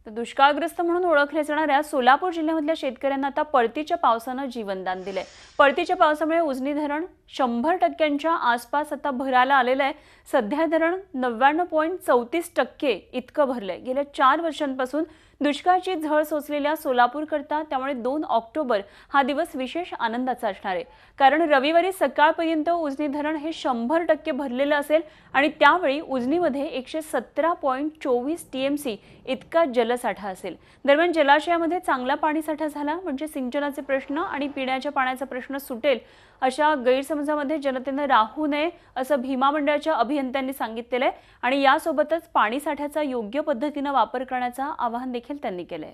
तर दुष्काळग्रस्त म्हणून ओळखल्या जाणाऱ्या सोलापूर जिल्ह्यामधल्या शेतकऱ्यांना आता परतीच्या पावसानं जीवनदान दिलंय। परतीच्या पावसामुळे उजनी धरण 100% आसपास आता भरायला आलेलं आहे। सध्या धरण 99.34% इतकं भरलंय। गेल्या 4 वर्षांपासून दुष्काळाची झळ सोसलेल्या सोलापूरकरता त्यामुळे 2 ऑक्टोबर हा दिवस विशेष आनंदाचा असणार आहे, कारण रविवारी सकाळपर्यंत उजनी धरण हे 100% भरलेलं असेल आणि त्यावेळी उजनीमध्ये 117.24 टीएमसी इतका जलसाठा असेल। दरम्यान जलाशयामध्ये चांगला पाणीसाठा झाला म्हणजे सिंचनाचे प्रश्न आणि पिण्याच्या पाण्याचा प्रश्न सुटेल अशा गैरसमजामध्ये जनतेने राहू नये असं भीमा मंडळाच्या अभियंत्यांनी सांगितलेलं आहे आणि यासोबतच पाणीसाठ्याचा योग्य पद्धतीने वापर करण्याचं आवाहन देखील त्यांनी केलंय।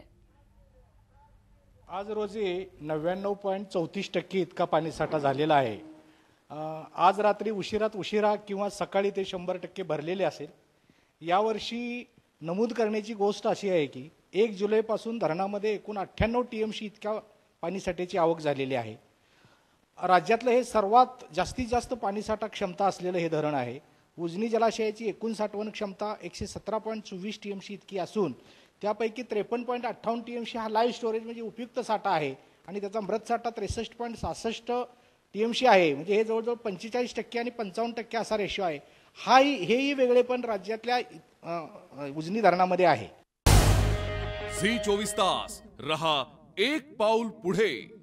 आज रोजी 99.34% इतका पाणीसाठा झालेला आहे। आज रात्री उशिरा किंवा सकाळी ते 100% भरलेले असेल। यावर्षी नमूद करण्याची गोष्ट अशी आहे की 1 जुलैपासून धरणामध्ये एकूण 98 टीएमसी इतक्या पाणीसाठ्याची आवक झालेली आहे। राज्यातलं हे सर्वात जास्तीत जास्त पाणीसाठा क्षमता असलेलं हे धरण आहे। उजनी जलाशयाची एकूण साठवण क्षमता 117.24 टीएमसी इतकी असून त्यापैकी 53.58 टीएमसी हा लाईव्ह स्टोरेज म्हणजे उपयुक्त साठा आहे आणि त्याचा मृत साठा 63.66 टीएमसी आहे। म्हणजे हे जवळजवळ 45% आणि 55% असा रेशो आहे। हेही वेगळे पण राज्यातल्या उजनी धरणामध्ये आहे। झी 24 तास रहा एक पाऊल पुढे।